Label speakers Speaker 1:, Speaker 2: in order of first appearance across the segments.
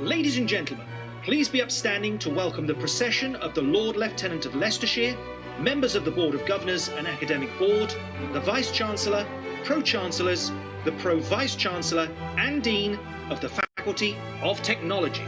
Speaker 1: Ladies and gentlemen, please be upstanding to welcome the procession of the Lord Lieutenant of Leicestershire, members of the Board of Governors and Academic Board, the Vice-Chancellor, Pro-Chancellors, the Pro-Vice-Chancellor and Dean of the Faculty of Technology.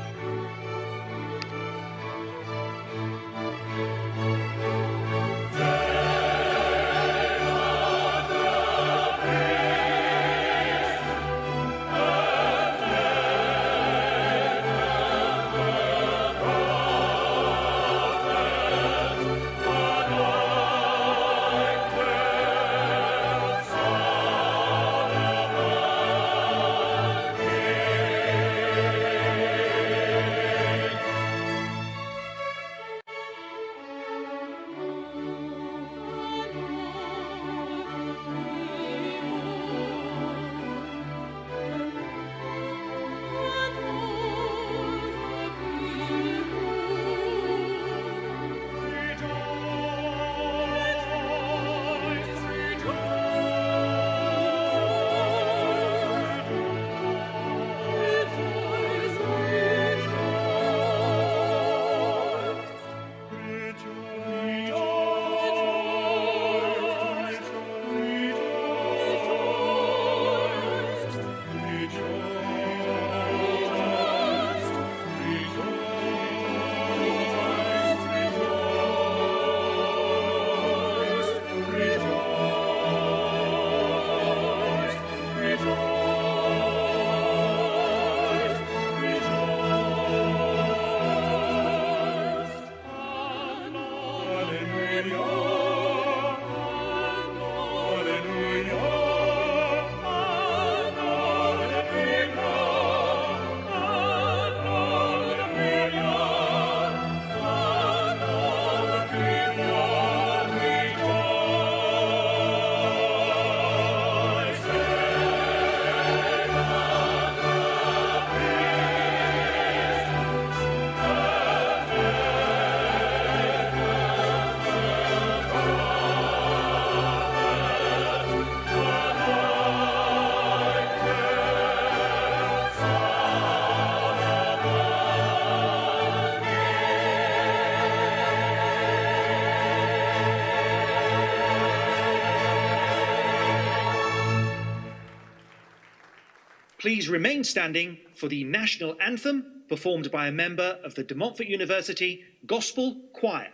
Speaker 1: Please remain standing for the national anthem performed by a member of the Montfort University Gospel Choir.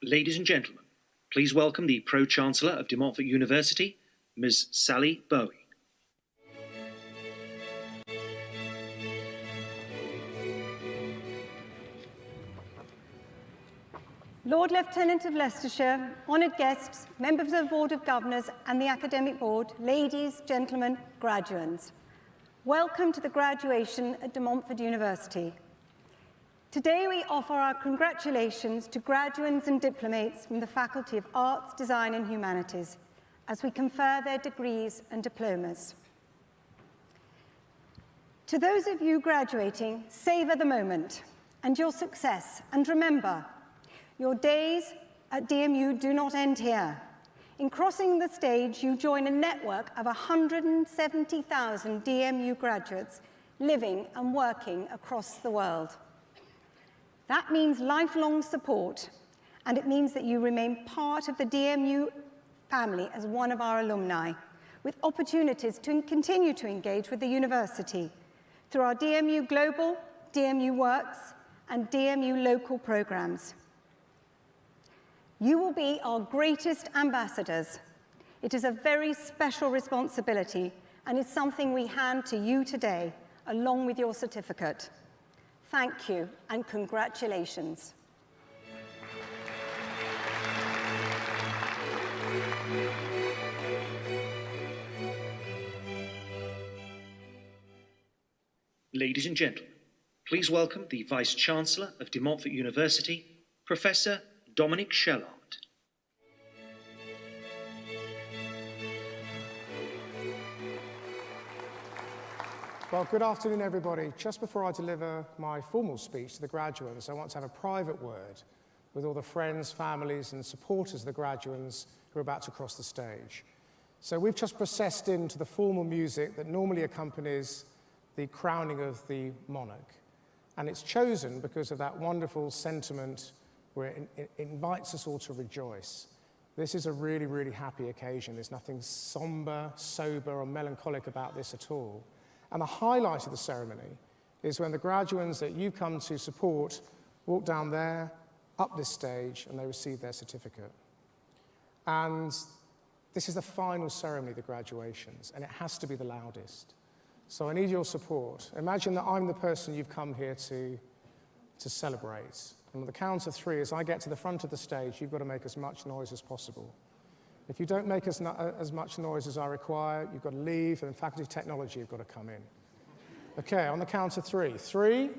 Speaker 1: Ladies and gentlemen, please welcome the Pro-Chancellor of Montfort University, Ms. Sally Bowie.
Speaker 2: Lord Lieutenant of Leicestershire, honoured guests, members of the Board of Governors and the Academic Board, ladies, gentlemen, graduands. Welcome to the graduation at Montfort University. Today we offer our congratulations to graduands and diplomates from the Faculty of Arts, Design and Humanities as we confer their degrees and diplomas. To those of you graduating, savour the moment and your success, and remember, your days at DMU do not end here. In crossing the stage, you join a network of 170,000 DMU graduates living and working across the world. That means lifelong support, and it means that you remain part of the DMU family as one of our alumni, with opportunities to continue to engage with the university through our DMU Global, DMU Works, and DMU Local programs. You will be our greatest ambassadors. It is a very special responsibility and is something we hand to you today, along with your certificate. Thank you and congratulations.
Speaker 1: Ladies and gentlemen, please welcome the Vice-Chancellor of De Montfort University, Professor Dominic Shellard.
Speaker 3: Well, good afternoon, everybody. Just before I deliver my formal speech to the graduates, I want to have a private word with all the friends, families, and supporters of the graduates who are about to cross the stage. So we've just processed into the formal music that normally accompanies the crowning of the monarch. And it's chosen because of that wonderful sentiment where it invites us all to rejoice. This is a really, really happy occasion. There's nothing somber, sober, or melancholic about this at all. And the highlight of the ceremony is when the graduates that you come to support walk down there, up this stage, and they receive their certificate. And this is the final ceremony, the graduations, and it has to be the loudest. So I need your support. Imagine that I'm the person you've come here to celebrate. And on the count of three, as I get to the front of the stage, you've got to make as much noise as possible. If you don't make as much noise as I require, you've got to leave, and in Faculty of Technology, you've got to come in. Okay, on the count of three. 3,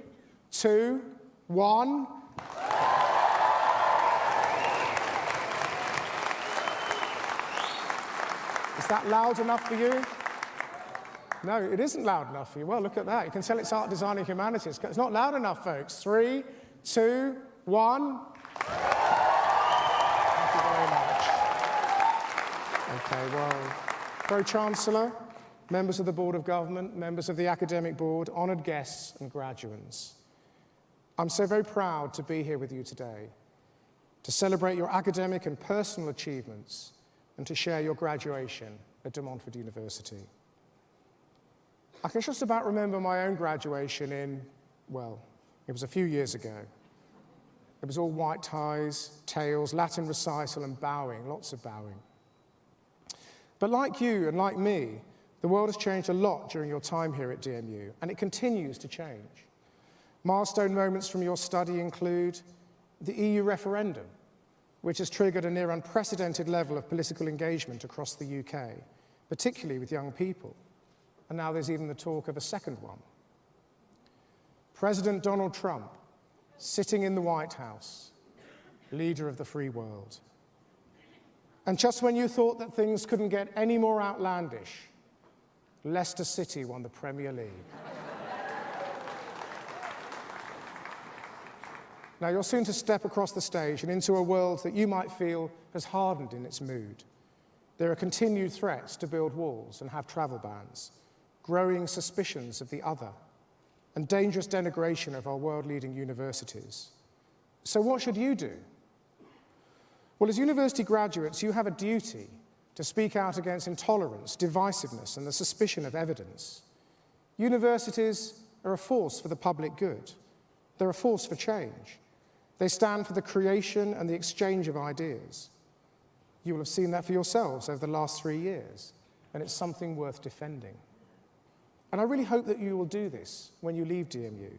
Speaker 3: 2, 1. Is that loud enough for you? No, it isn't loud enough for you. Well, look at that. You can tell it's art, design, and humanities. It's not loud enough, folks. 3, 2, 1. Thank you very much. Okay, well, Pro-Chancellor, members of the Board of Government, members of the Academic Board, honoured guests and graduates. I'm so very proud to be here with you today, to celebrate your academic and personal achievements and to share your graduation at De Montfort University. I can just about remember my own graduation in, well, it was a few years ago. It was all white ties, tails, Latin recital and bowing, lots of bowing. But like you and like me, the world has changed a lot during your time here at DMU, and it continues to change. Milestone moments from your study include the EU referendum, which has triggered a near unprecedented level of political engagement across the UK, particularly with young people. And now there's even the talk of a second one. President Donald Trump, sitting in the White House, leader of the free world. And just when you thought that things couldn't get any more outlandish, Leicester City won the Premier League. Now, you're soon to step across the stage and into a world that you might feel has hardened in its mood. There are continued threats to build walls and have travel bans, growing suspicions of the other, and dangerous denigration of our world-leading universities. So what should you do? Well, as university graduates, you have a duty to speak out against intolerance, divisiveness, and the suspicion of evidence. Universities are a force for the public good. They're a force for change. They stand for the creation and the exchange of ideas. You will have seen that for yourselves over the last 3 years, and it's something worth defending. And I really hope that you will do this when you leave DMU.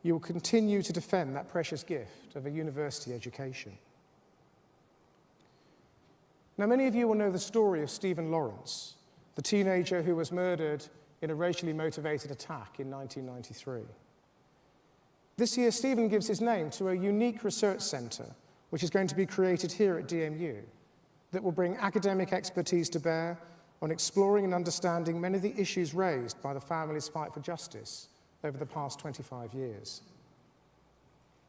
Speaker 3: You will continue to defend that precious gift of a university education. Now, many of you will know the story of Stephen Lawrence, the teenager who was murdered in a racially motivated attack in 1993. This year, Stephen gives his name to a unique research centre, which is going to be created here at DMU, that will bring academic expertise to bear on exploring and understanding many of the issues raised by the family's fight for justice over the past 25 years.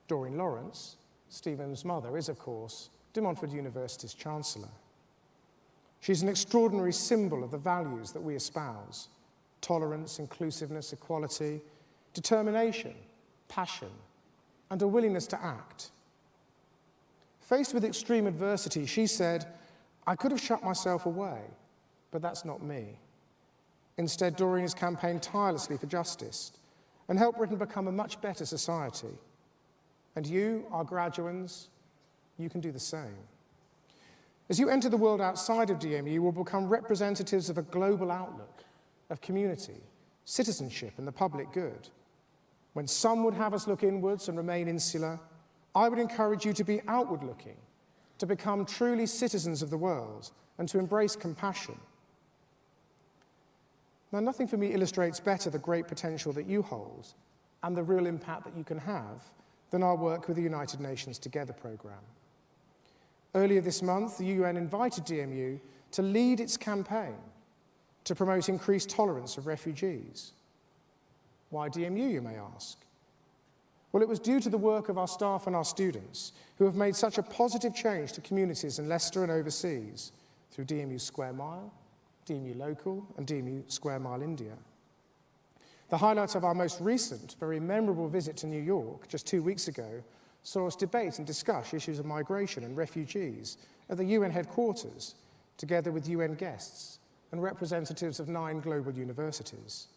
Speaker 3: Doreen Lawrence, Stephen's mother, is, of course, De Montfort University's Chancellor. She's an extraordinary symbol of the values that we espouse: tolerance, inclusiveness, equality, determination, passion, and a willingness to act. Faced with extreme adversity, she said, "I could have shut myself away, but that's not me." Instead, Doreen has campaigned tirelessly for justice and helped Britain become a much better society. And you, our graduates, you can do the same. As you enter the world outside of DMU, you will become representatives of a global outlook, of community, citizenship, and the public good. When some would have us look inwards and remain insular, I would encourage you to be outward-looking, to become truly citizens of the world, and to embrace compassion. Now, nothing for me illustrates better the great potential that you hold and the real impact that you can have than our work with the United Nations Together programme. Earlier this month, the UN invited DMU to lead its campaign to promote increased tolerance of refugees. Why DMU, you may ask? Well, it was due to the work of our staff and our students who have made such a positive change to communities in Leicester and overseas through DMU Square Mile, DMU Local, and DMU Square Mile India. The highlight of our most recent, very memorable visit to New York just 2 weeks ago saw us debate and discuss issues of migration and refugees at the UN headquarters, together with UN guests and representatives of 9 global universities.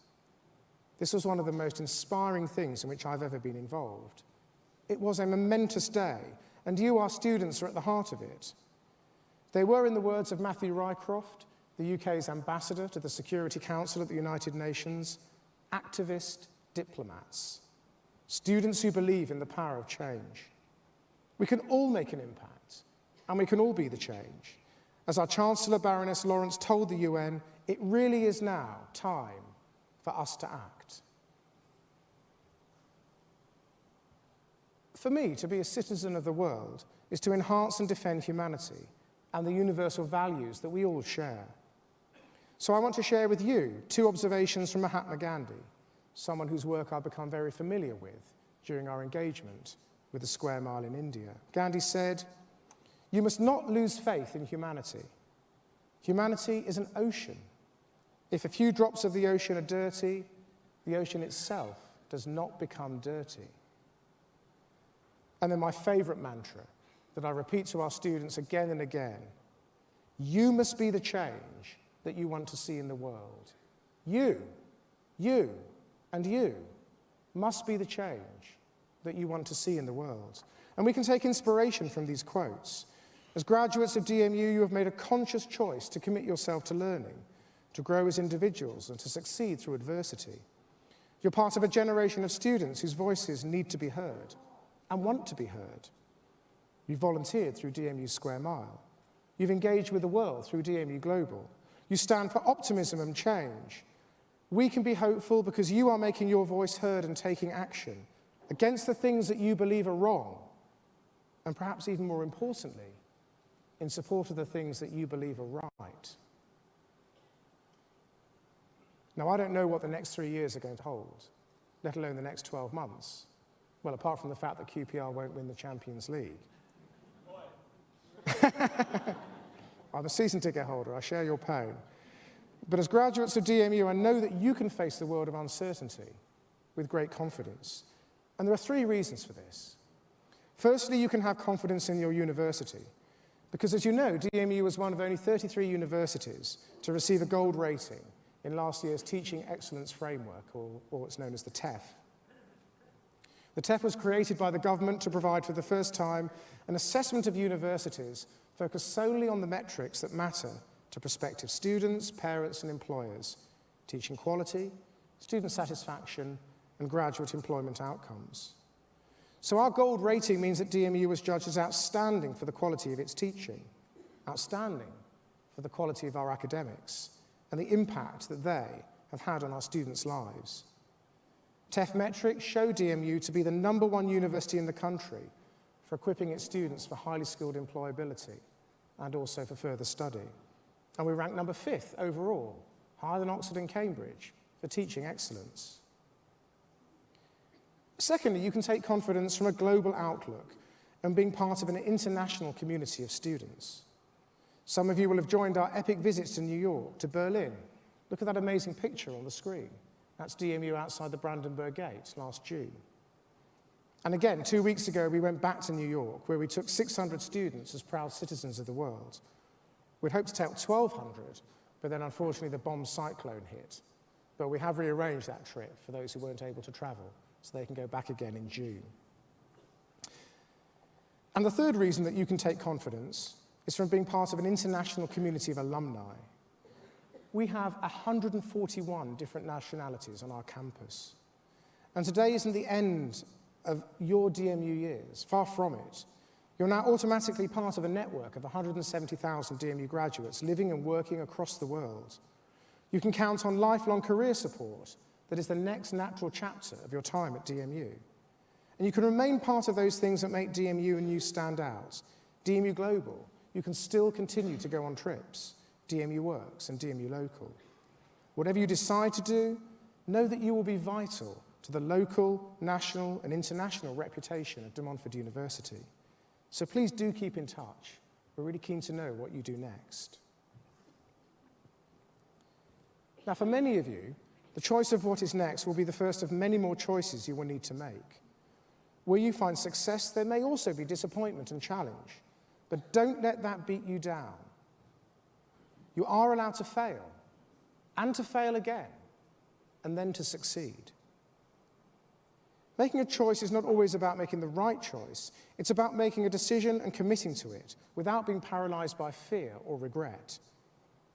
Speaker 3: This was one of the most inspiring things in which I've ever been involved. It was a momentous day, and you, our students, are at the heart of it. They were, in the words of Matthew Rycroft, the UK's ambassador to the Security Council at the United Nations, activist diplomats, students who believe in the power of change. We can all make an impact, and we can all be the change. As our Chancellor Baroness Lawrence told the UN, it really is now time for us to act. For me, to be a citizen of the world is to enhance and defend humanity and the universal values that we all share. So I want to share with you 2 observations from Mahatma Gandhi, someone whose work I've become very familiar with during our engagement with the Square Mile in India. Gandhi said, "You must not lose faith in humanity. Humanity is an ocean. If a few drops of the ocean are dirty, the ocean itself does not become dirty." And then my favorite mantra that I repeat to our students again and again: you must be the change that you want to see in the world. You, and you must be the change that you want to see in the world. And we can take inspiration from these quotes. As graduates of DMU, you have made a conscious choice to commit yourself to learning, to grow as individuals, and to succeed through adversity. You're part of a generation of students whose voices need to be heard and want to be heard. You've volunteered through DMU Square Mile. You've engaged with the world through DMU Global. You stand for optimism and change. We can be hopeful because you are making your voice heard and taking action against the things that you believe are wrong, and perhaps even more importantly, in support of the things that you believe are right. Now, I don't know what the next 3 years are going to hold, let alone the next 12 months. Well, apart from the fact that QPR won't win the Champions League. I'm a season ticket holder, I share your pain. But as graduates of DMU, I know that you can face the world of uncertainty with great confidence. And there are 3 reasons for this. Firstly, you can have confidence in your university, because as you know, DMU was one of only 33 universities to receive a gold rating in last year's Teaching Excellence Framework, or what's known as the TEF. The TEF was created by the government to provide for the first time an assessment of universities focused solely on the metrics that matter to prospective students, parents, and employers: teaching quality, student satisfaction, and graduate employment outcomes. So our gold rating means that DMU was judged as outstanding for the quality of its teaching, outstanding for the quality of our academics, and the impact that they have had on our students' lives. TEF metrics show DMU to be the #1 university in the country for equipping its students for highly skilled employability and also for further study. And we rank number 5th overall, higher than Oxford and Cambridge, for teaching excellence. Secondly, you can take confidence from a global outlook and being part of an international community of students. Some of you will have joined our epic visits to New York, to Berlin. Look at that amazing picture on the screen. That's DMU outside the Brandenburg Gate last June. And again, 2 weeks ago, we went back to New York, where we took 600 students as proud citizens of the world. We'd hoped to take 1,200, but then unfortunately the bomb cyclone hit. But we have rearranged that trip for those who weren't able to travel, so they can go back again in June. And the third reason that you can take confidence is from being part of an international community of alumni. We have 141 different nationalities on our campus. And today isn't the end of your DMU years, far from it. You're now automatically part of a network of 170,000 DMU graduates living and working across the world. You can count on lifelong career support that is the next natural chapter of your time at DMU. And you can remain part of those things that make DMU and you stand out. DMU Global, you can still continue to go on trips. DMU Works and DMU Local. Whatever you decide to do, know that you will be vital to the local, national and international reputation of Montfort University. So please do keep in touch. We're really keen to know what you do next. Now, for many of you, the choice of what is next will be the first of many more choices you will need to make. Where you find success, there may also be disappointment and challenge, but don't let that beat you down. You are allowed to fail, and to fail again, and then to succeed. Making a choice is not always about making the right choice. It's about making a decision and committing to it without being paralyzed by fear or regret.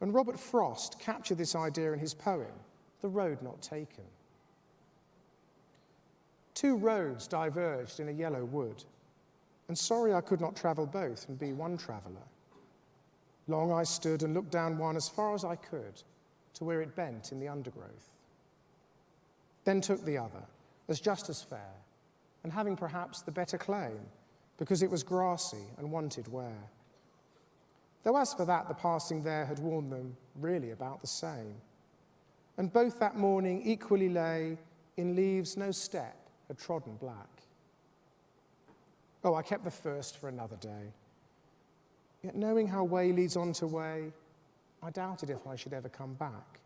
Speaker 3: And Robert Frost captured this idea in his poem, The Road Not Taken. Two roads diverged in a yellow wood, and sorry I could not travel both and be one traveller. Long I stood and looked down one as far as I could to where it bent in the undergrowth. Then took the other, as just as fair, and having perhaps the better claim, because it was grassy and wanted wear. Though as for that, the passing there had warned them really about the same. And both that morning equally lay in leaves no step had trodden black. Oh, I kept the first for another day. Yet knowing how way leads on to way, I doubted if I should ever come back.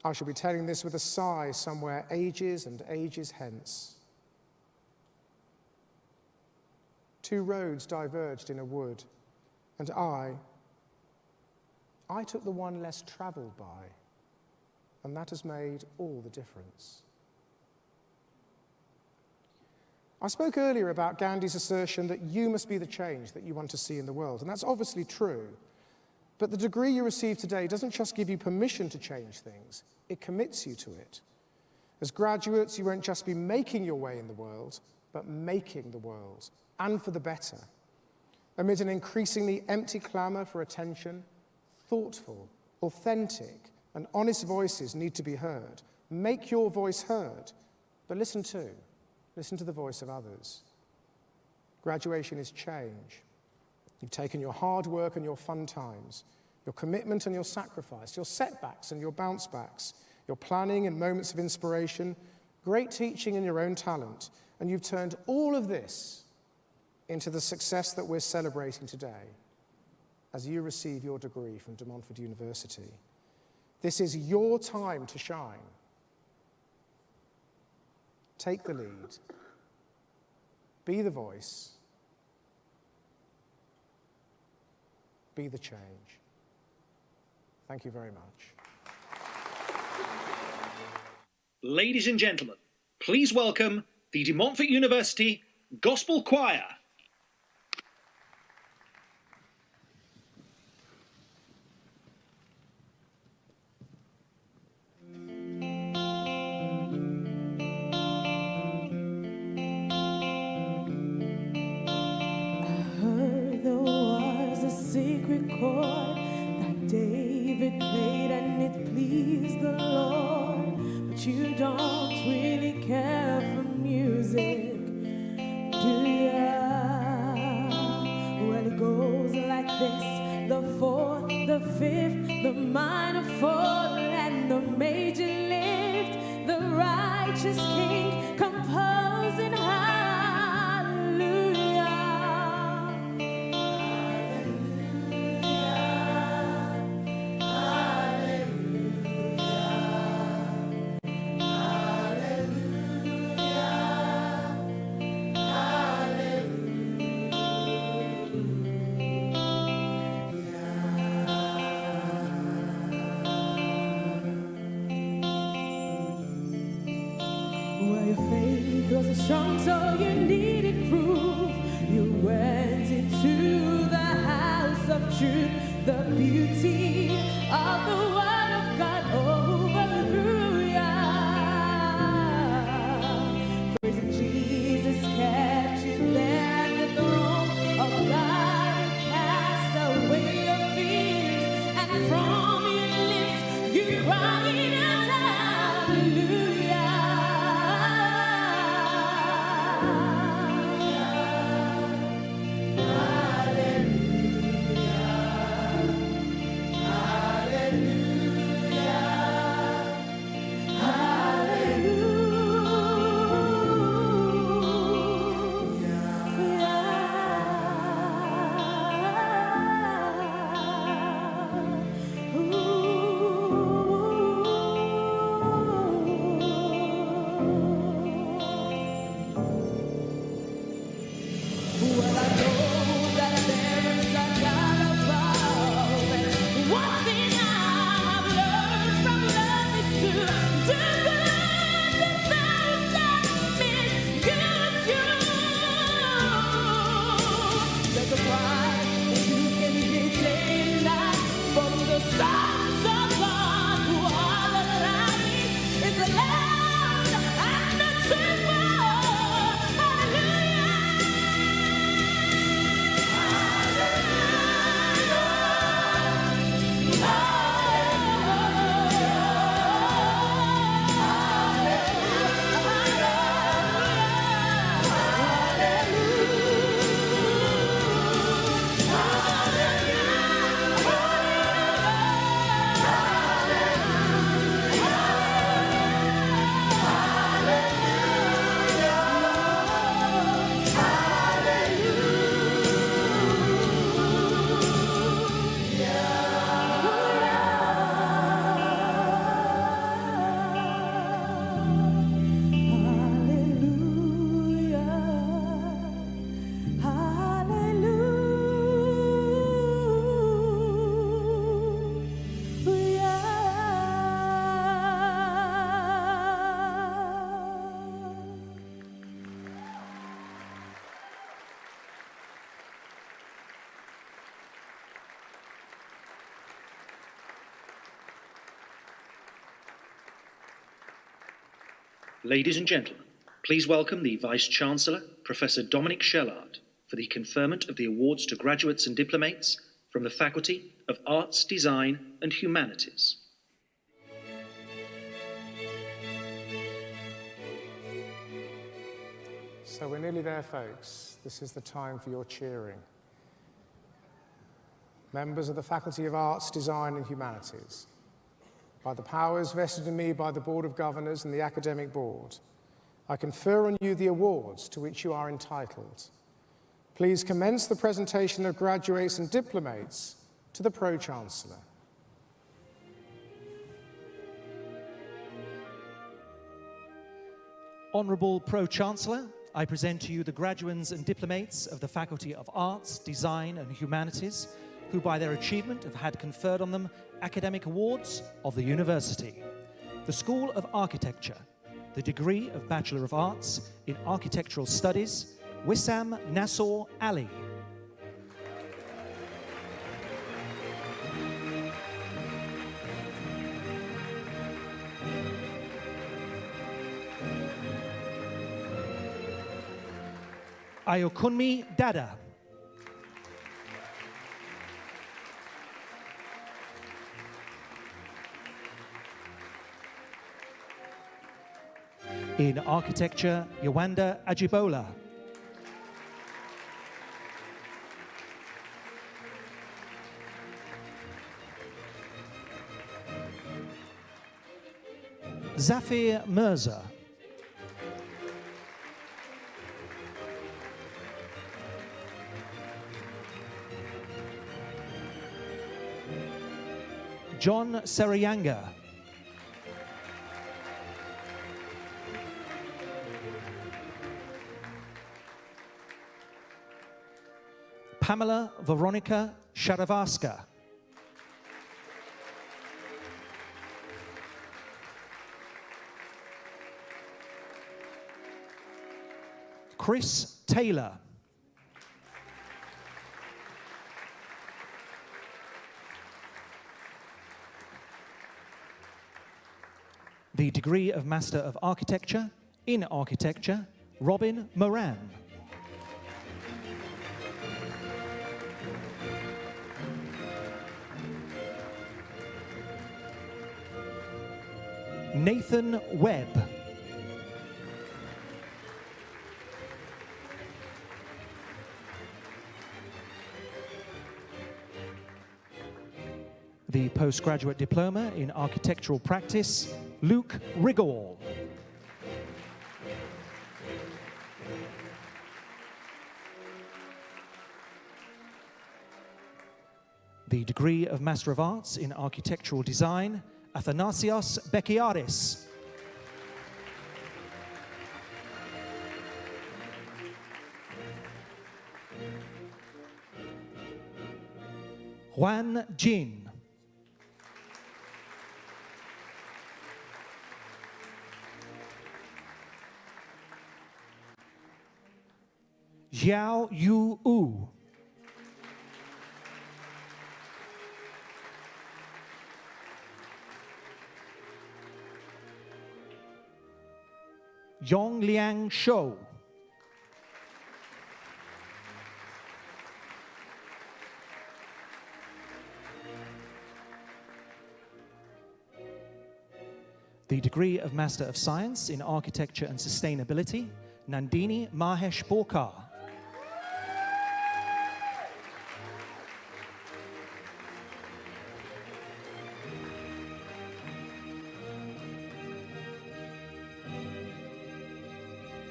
Speaker 3: I shall be telling this with a sigh somewhere ages and ages hence. Two roads diverged in a wood, and I took the one less travelled by, and that has made all the difference. I spoke earlier about Gandhi's assertion that you must be the change that you want to see in the world, and that's obviously true. But the degree you receive today doesn't just give you permission to change things, it commits you to it. As graduates, you won't just be making your way in the world, but making the world, and for the better. Amid an increasingly empty clamour for attention, thoughtful, authentic, and honest voices need to be heard. Make your voice heard, but listen to the voice of others. Graduation is change. You've taken your hard work and your fun times, your commitment and your sacrifice, your setbacks and your bounce backs, your planning and moments of inspiration, great teaching and your own talent, and you've turned all of this into the success that we're celebrating today as you receive your degree from Montfort University. This is your time to shine. Take the lead. Be the voice. Be the change. Thank you very much.
Speaker 1: Ladies and gentlemen, please welcome the Montfort University Gospel Choir.
Speaker 4: Chord that David played and it pleased the Lord, but you don't really care for music, do ya? Well, it goes like this: the fourth, the fifth, the minor fall, and the major lift, the righteous King composing hallelujah. Strong, so you needed proof. You went into the house.
Speaker 1: Ladies and gentlemen, please welcome the Vice-Chancellor, Professor Dominic Shellard, for the conferment of the awards to graduates and diplomates from the Faculty of Arts, Design and Humanities.
Speaker 3: So we're nearly there, folks. This is the time for your cheering. Members of the Faculty of Arts, Design and Humanities, by the powers vested in me by the Board of Governors and the Academic Board, I confer on you the awards to which you are entitled. Please commence the presentation of graduates and diplomates to the Pro-Chancellor.
Speaker 5: Honourable Pro-Chancellor, I present to you the graduands and diplomates of the Faculty of Arts, Design and Humanities, who by their achievement have had conferred on them academic awards of the University. The School of Architecture, the degree of Bachelor of Arts in Architectural Studies, Wissam Nasser Ali. Ayokunmi Dada. In Architecture, Yawanda Ajibola. Zafir Mirza. John Serayanga. Pamela Veronica Sharavarska. Chris Taylor. The degree of Master of Architecture in Architecture, Robin Moran. Nathan Webb. The postgraduate diploma in architectural practice, Luke Rigall. The degree of Master of Arts in Architectural Design, Athanasios Bekiaris. Juan Jin. Xiao Yu U. Yong Liang Shou. The degree of Master of Science in Architecture and Sustainability, Nandini Mahesh Borkar.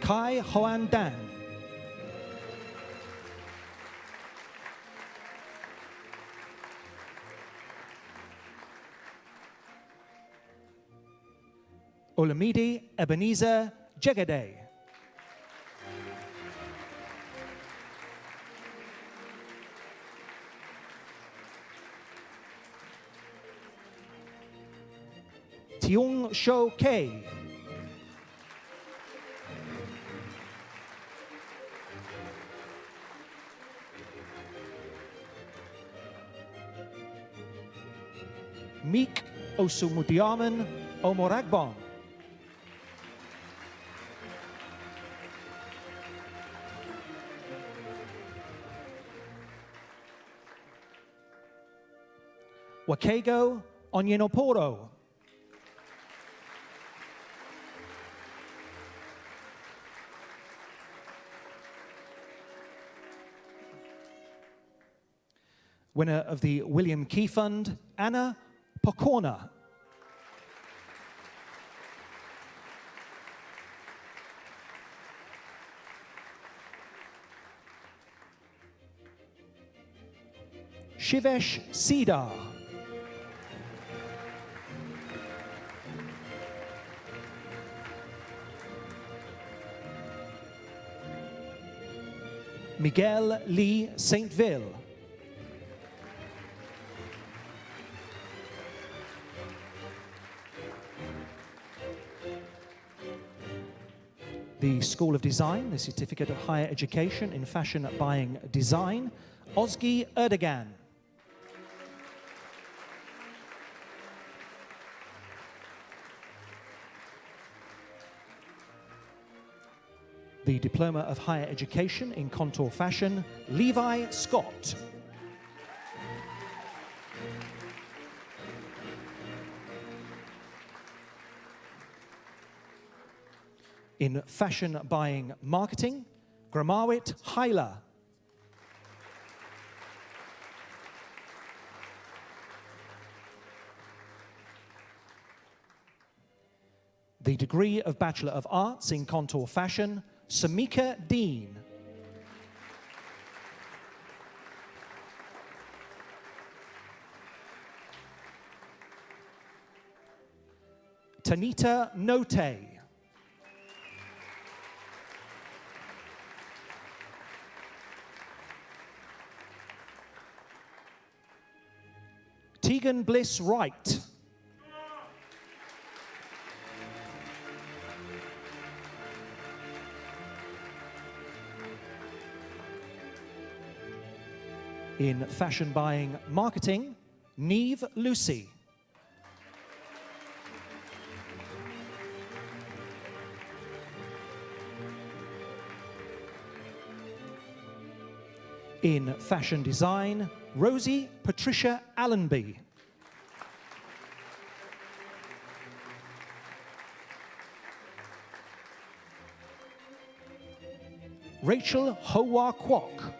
Speaker 5: Kai Hoan Dan. Olamide Ebenezer Jegede. Tiong Shou Kei. Meek Osumudiaman Omoragbon. Wakego Onyenoporo. Winner of the William Key Fund, Anna Pokorna. Shivesh Sidar. Miguel Lee Saintville. The School of Design, the Certificate of Higher Education in Fashion Buying Design, Ozgi Erdogan. The Diploma of Higher Education in Contour Fashion, Levi Scott. In Fashion Buying Marketing, Gramawit Hyla. The degree of Bachelor of Arts in Contour Fashion, Samika Dean. Tanita Note. Tegan Bliss Wright. In Fashion Buying Marketing, Neve Lucy. In Fashion Design, Rosie Patricia Allenby. Rachel Hoa Kwok.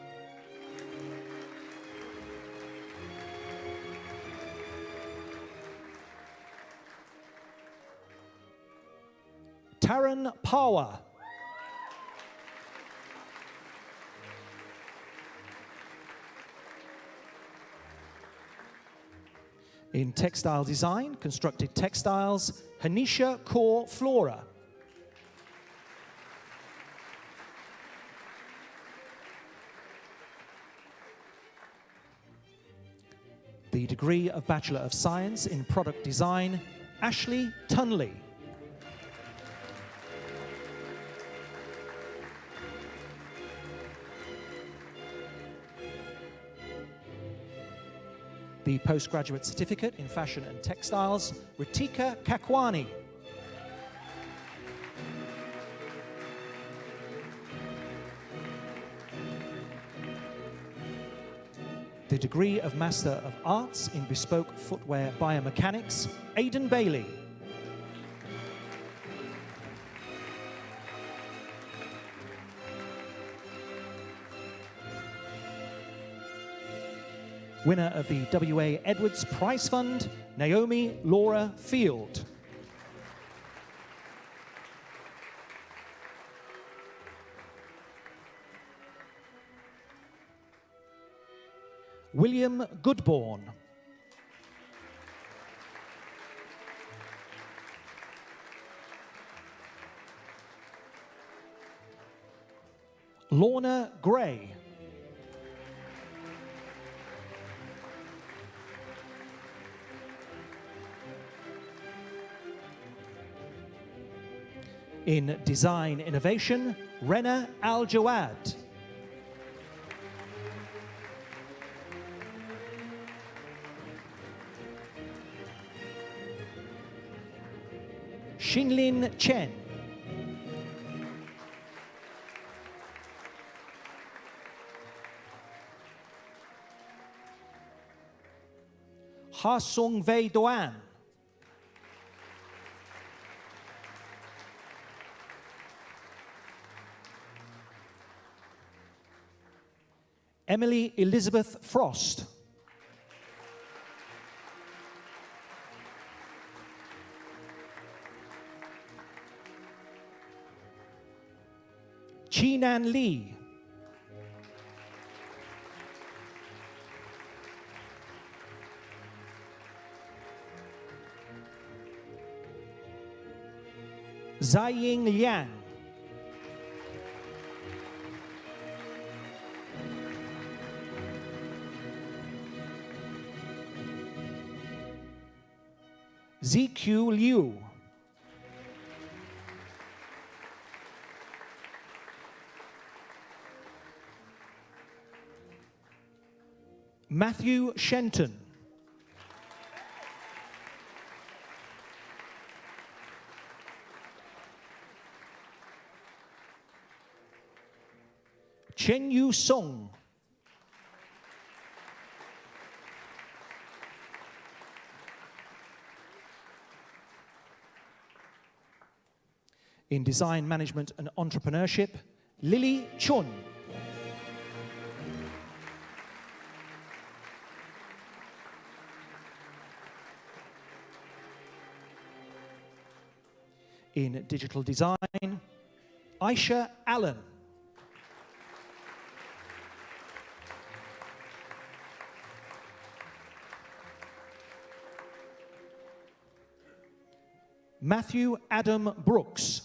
Speaker 5: Taran Pawa. In Textile Design, Constructed Textiles, Hanisha Kaur Flora. The degree of Bachelor of Science in Product Design, Ashley Tunley. The Postgraduate Certificate in Fashion and Textiles, Ritika Kakwani. The degree of Master of Arts in Bespoke Footwear Biomechanics, Aidan Bailey. Winner of the W.A. Edwards Prize Fund, Naomi Laura Field. William Goodborn. Lorna Gray. In Design Innovation, Rena Al-Jawad. Xinlin Chen. Ha Sung Vei Doan. Emily Elizabeth Frost. Chi Nan Lee. Zai-Ying Liang. ZQ Liu. Matthew Shenton. Chen Yu Song. In design, management and entrepreneurship, Lily Chun. In digital design, Aisha Allen. Matthew Adam Brooks.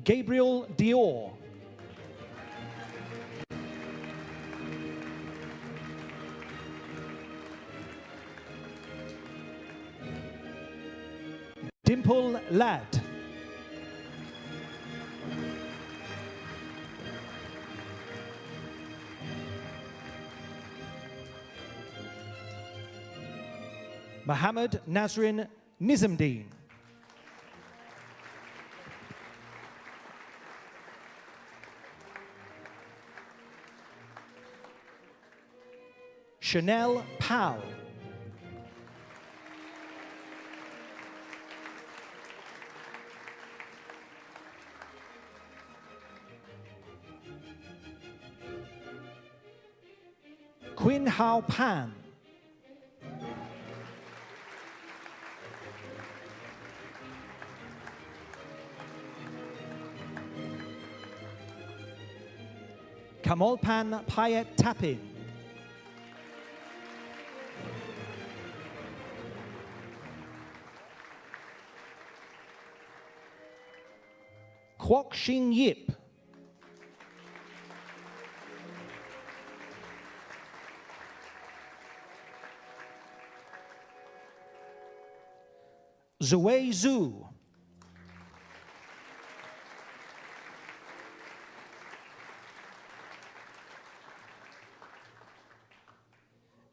Speaker 5: Gabriel Dior. Dimple Ladd. Mohammed Nazrin Nizamdeen. Chanel Powell. Quinn Hao Pan. Kamalpan Payet Tapin. Kwok Shing Yip. Zuwei Zhu.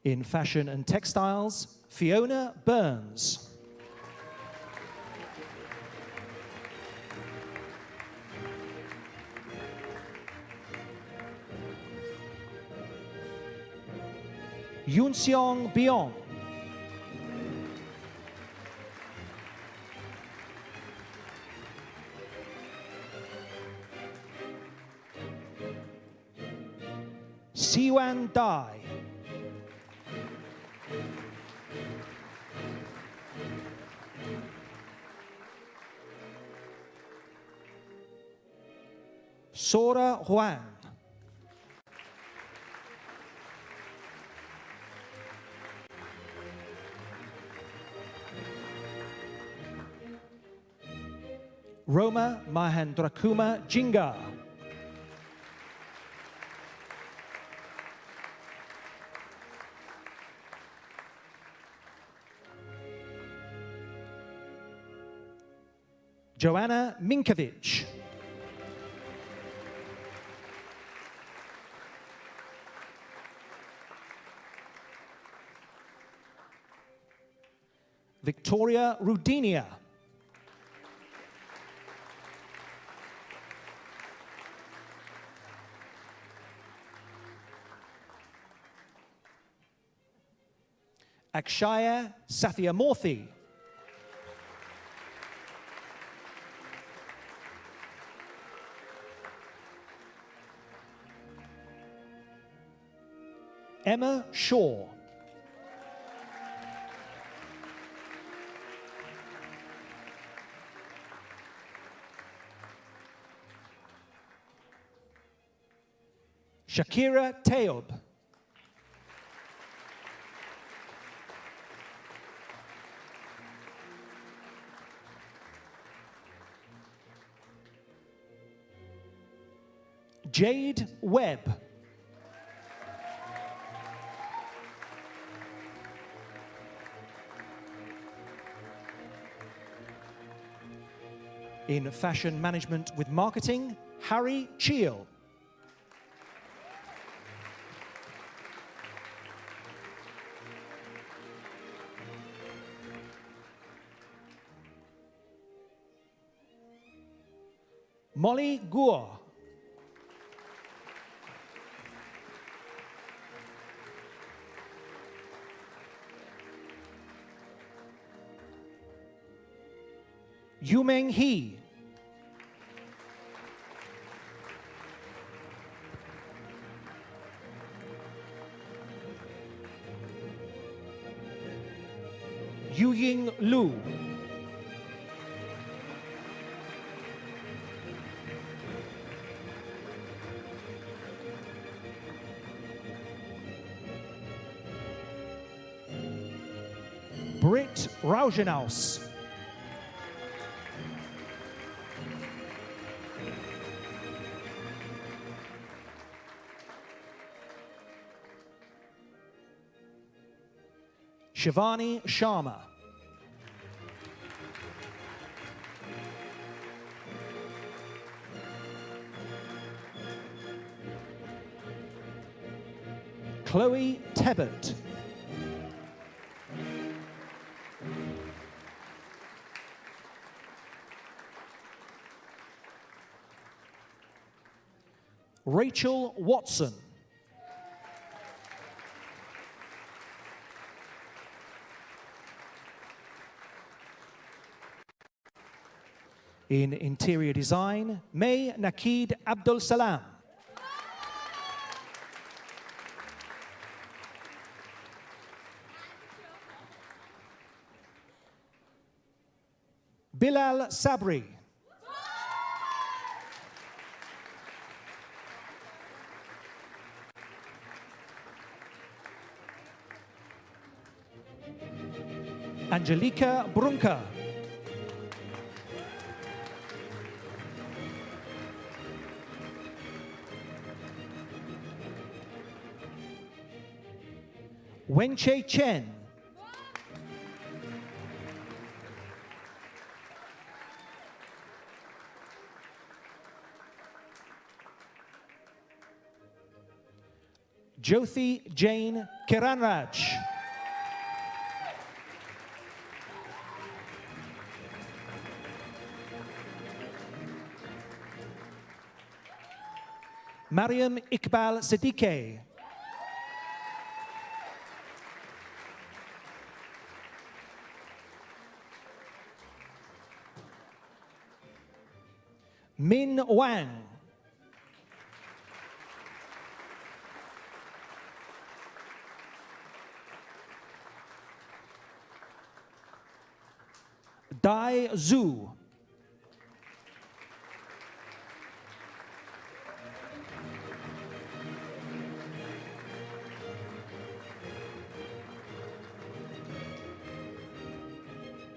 Speaker 5: In fashion and textiles, Fiona Burns. Yoon Seong Byung. Siwan Dai. Sora Huang. Roma Mahendrakuma Jinga. Joanna Minkovic. Victoria Rudinia. Akshaya Satyamurthy. Emma Shaw. Shakira Tayob. Jade Webb. In fashion management with marketing, Harry Cheel. Molly Gore. Yumeng He. Yuying Lu. Britt Raugenaus. Shivani Sharma. Chloe Tebbett. Rachel Watson. In interior design, May Nakid Abdul Salam. Bilal Sabri. Angelica Brunker. Wenche Chen. Jyothi Jane Kiranraj. Mariam Iqbal Siddique. Min Wang. Dai Zhu.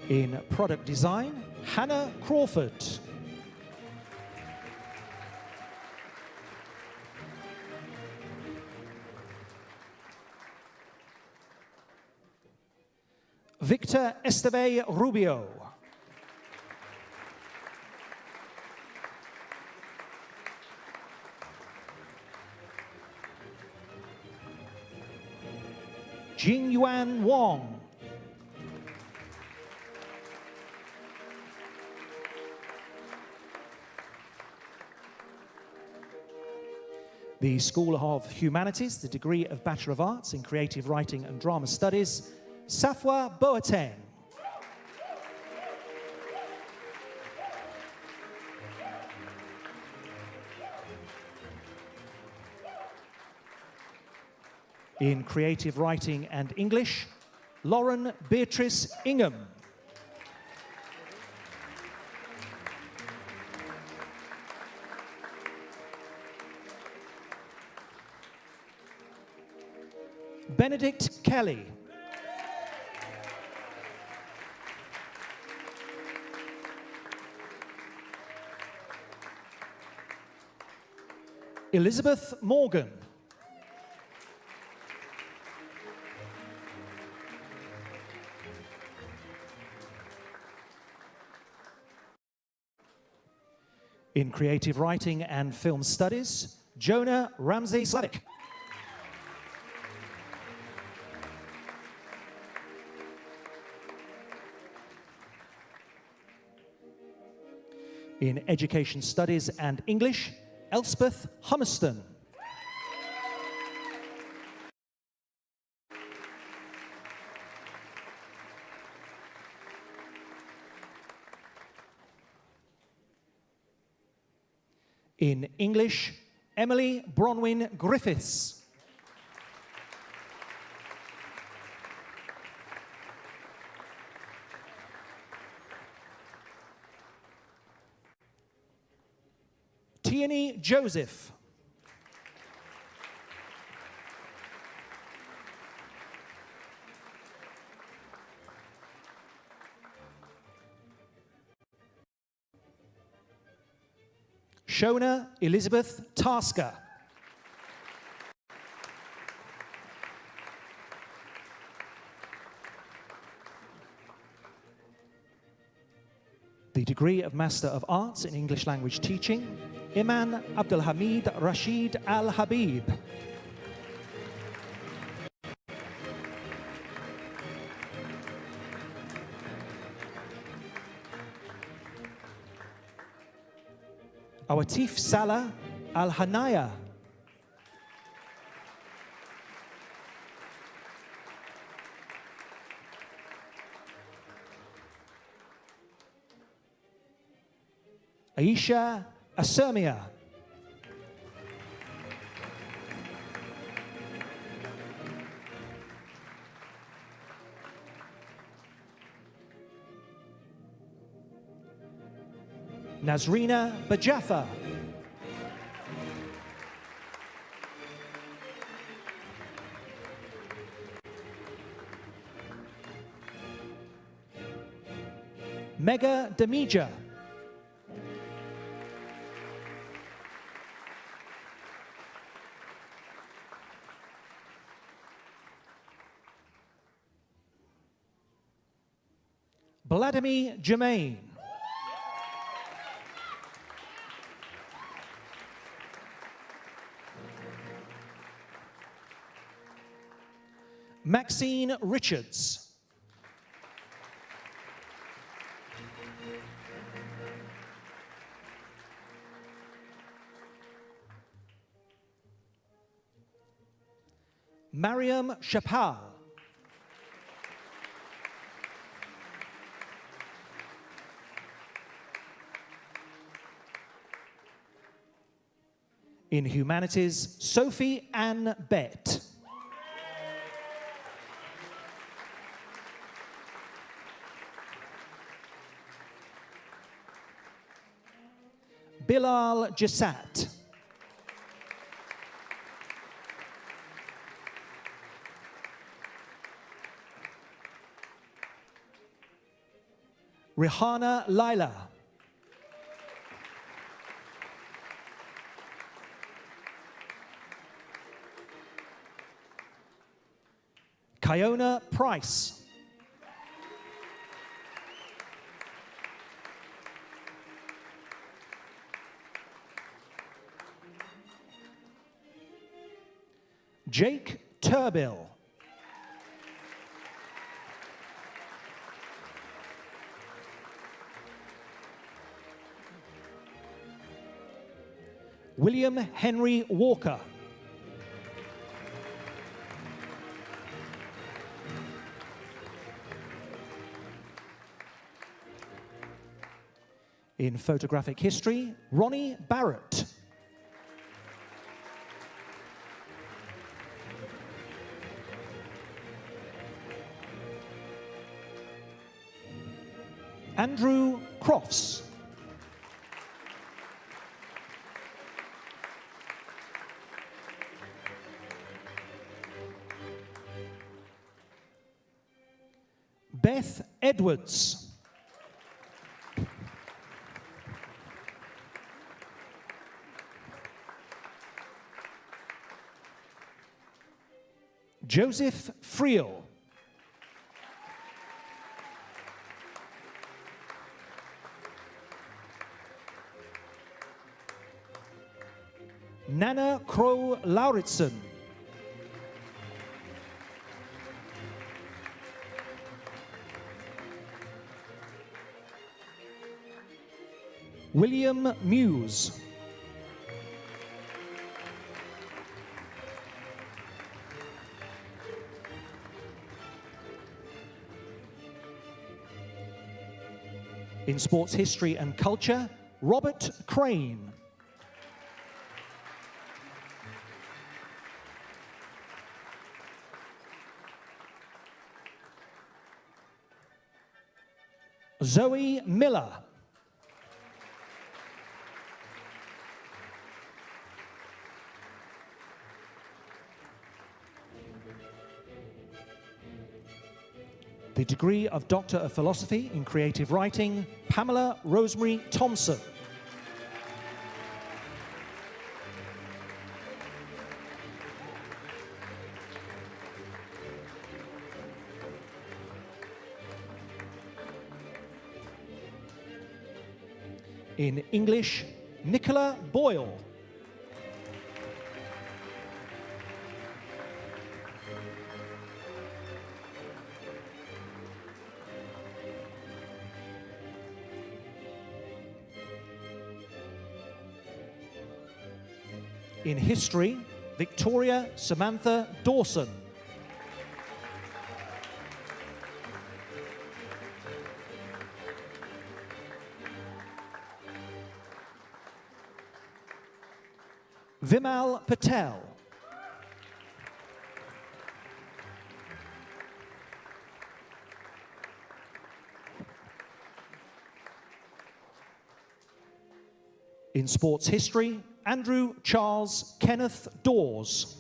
Speaker 5: In product design, Hannah Crawford. Victor Esteve Rubio. Jingyuan Wong. The School of Humanities, the degree of Bachelor of Arts in Creative Writing and Drama Studies, Safwa Boateng. In creative writing and English, Lauren Beatrice Ingham. Benedict Kelly. Elizabeth Morgan. In creative writing and film studies, Jonah Ramsey Sladek. In education studies and English, Elspeth Hummerston. In English, Emily Bronwyn Griffiths. Tierney Joseph. Shona Elizabeth Tasker. The degree of Master of Arts in English Language Teaching, Iman Abdulhamid Rashid Al-Habib. Awatif Salah Al-Hanaya. Aisha Asermia. Nazrina Bajaffa. Mega Damija. Vladimir Germain. Maxine Richards. Mariam Chapal. In humanities, Sophie Ann Bett. Bilal Jasat. Rihana Laila. Kiona Price. Jake Turbill. William Henry Walker. In photographic history, Ronnie Barrett. Andrew Crofts. Beth Edwards. Joseph Friel. Nana Crow Lauritsen. William Muse. In sports history and culture, Robert Crane. Zoe Miller. The degree of Doctor of Philosophy in Creative Writing, Pamela Rosemary Thompson. In English, Nicola Boyle. In history, Victoria Samantha Dawson. Vimal Patel. In sports history, Andrew Charles Kenneth Dawes.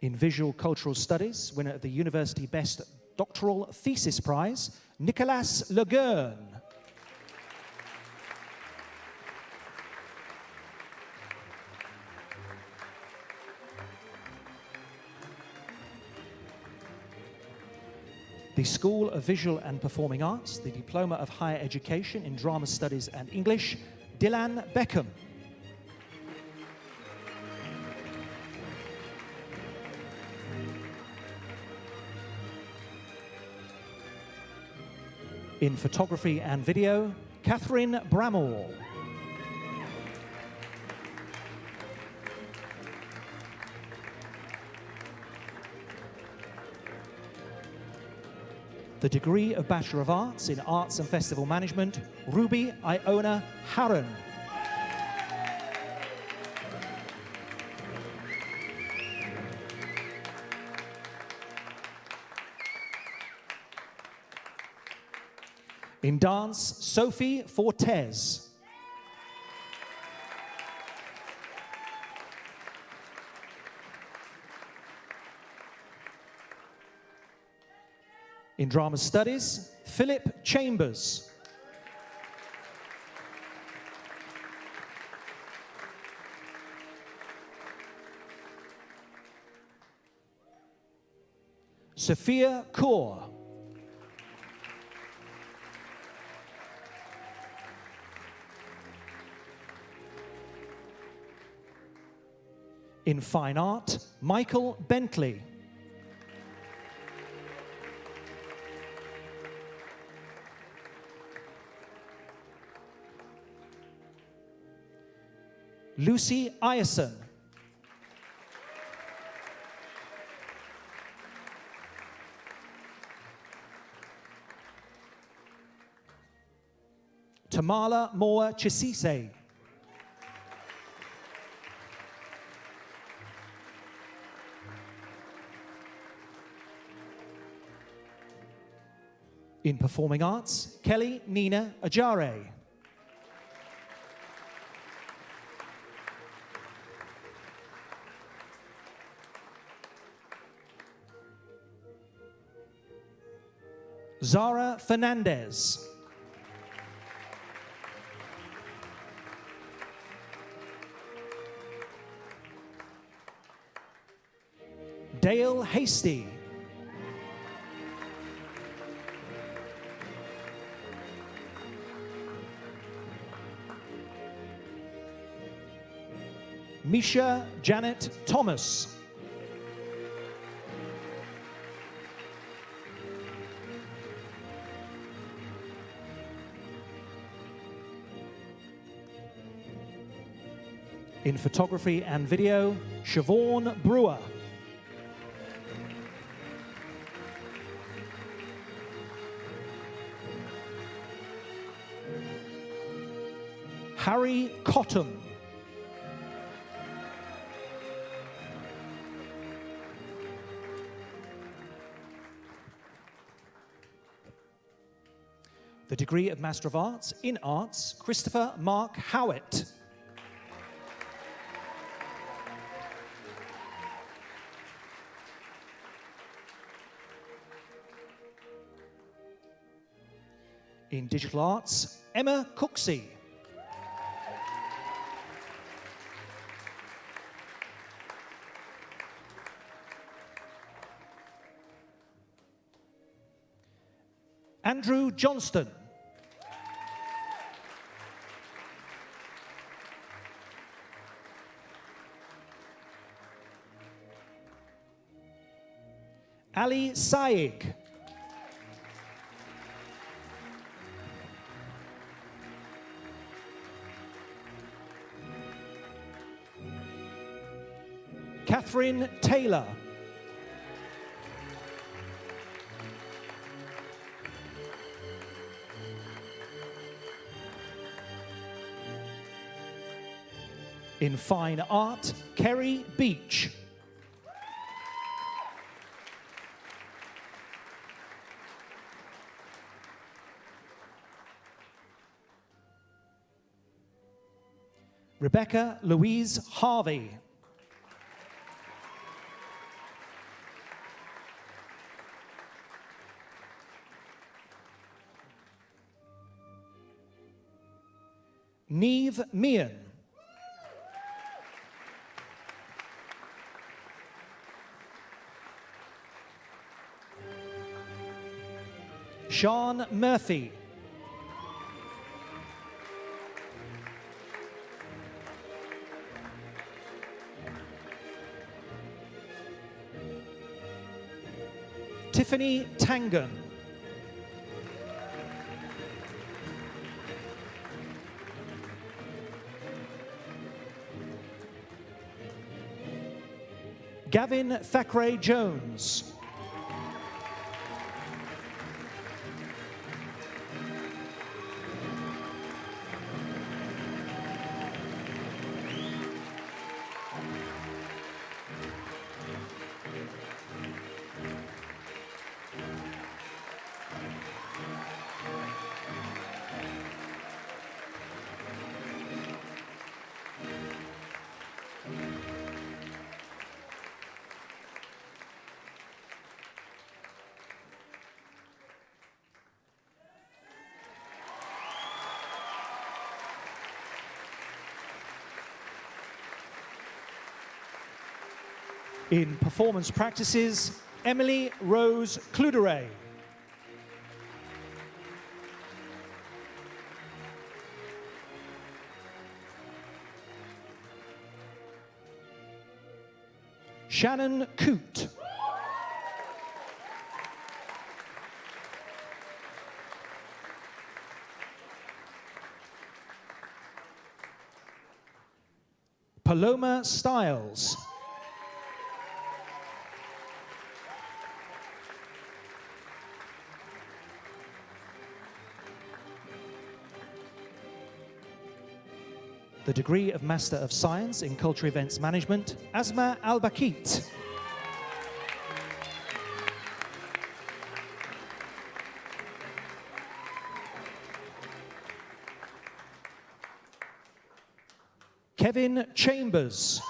Speaker 5: In visual cultural studies, winner of the University Best Doctoral Thesis Prize, Nicolas Le Guen. The School of Visual and Performing Arts, the Diploma of Higher Education in Drama Studies and English, Dylan Beckham. In photography and video, Catherine Bramall. The degree of Bachelor of Arts in Arts and Festival Management, Ruby Iona Harron. In dance, Sophie Fortes. In drama studies, Philip Chambers. Sophia Kaur. In fine art, Michael Bentley. Lucy Ierson. Tamala Moa Chisise. In Performing Arts, Kelly Nina Ajare. Zara Fernandez. Dale Hasty. Misha Janet Thomas. In photography and video, Siobhan Brewer. Harry Cotton. The degree of Master of Arts in Arts, Christopher Mark Howitt. In Digital Arts, Emma Cooksey. Andrew Johnston. Ali Saig. Catherine Taylor. In Fine Art, Kerry Beach. Rebecca Louise Harvey. Neve Meehan. Sean Murphy. Tiffany Tangen. Gavin Thackeray Jones. In performance practices, Emily Rose Cluderet. Shannon Coote. Paloma Stiles. The degree of Master of Science in Cultural Events Management, Asma Al-Bakit. Kevin Chambers.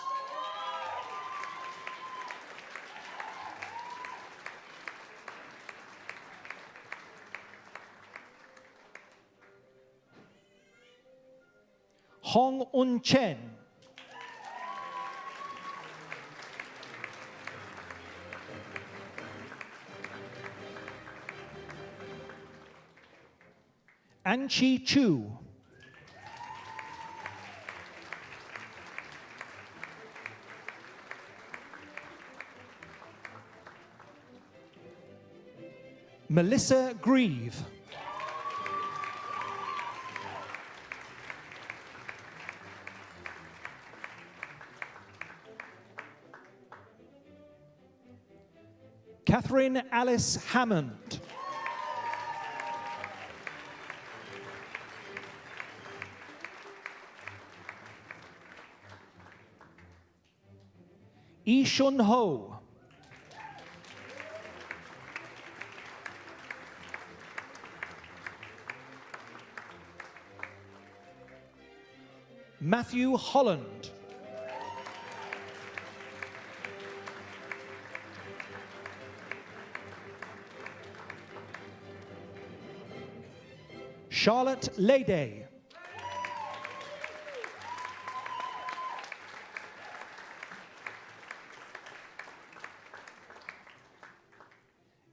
Speaker 5: Hong Un Chen. Anchi Chu. Melissa Grieve. Catherine Alice Hammond. Yi Shun Ho. Matthew Holland. Charlotte Lede.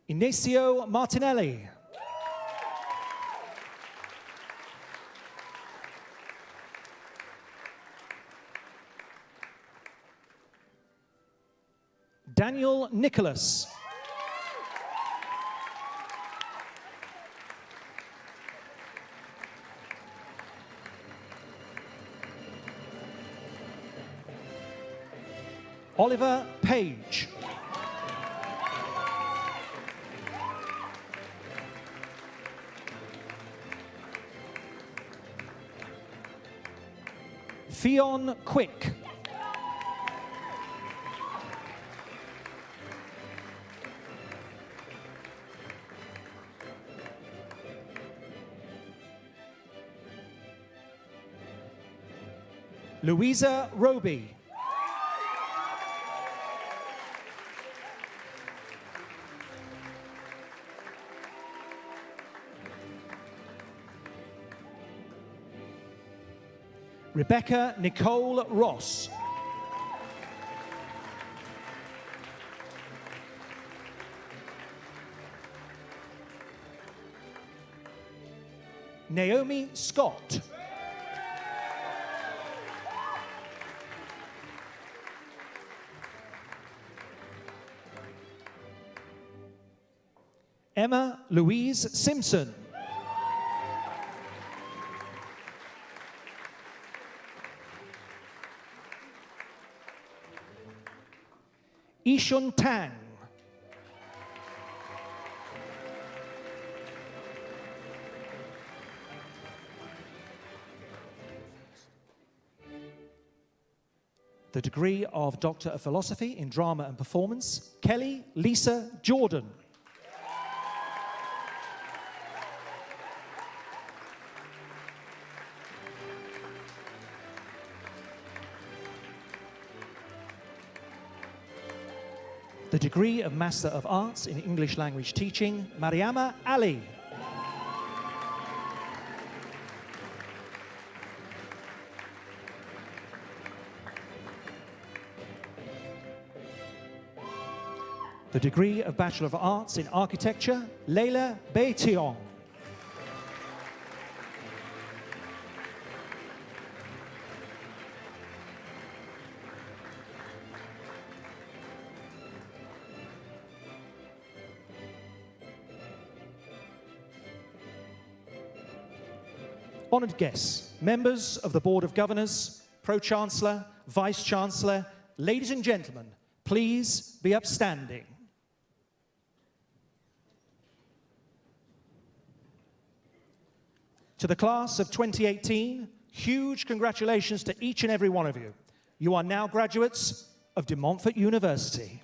Speaker 5: Inesio Martinelli. Daniel Nicholas. Oliver Page. Fionn Quick. Louisa Roby. Rebecca Nicole Ross. Naomi Scott. Emma Louise Simpson. Ishun Tang. The degree of Doctor of Philosophy in Drama and Performance, Kelly Lisa Jordan. The degree of Master of Arts in English Language Teaching, Mariama Ali. The degree of Bachelor of Arts in Architecture, Leila Beitiong. Honoured guests, members of the Board of Governors, Pro-Chancellor, Vice-Chancellor, ladies and gentlemen, please be upstanding. To the class of 2018, Huge congratulations to each and every one of you. You are now graduates of Montfort University.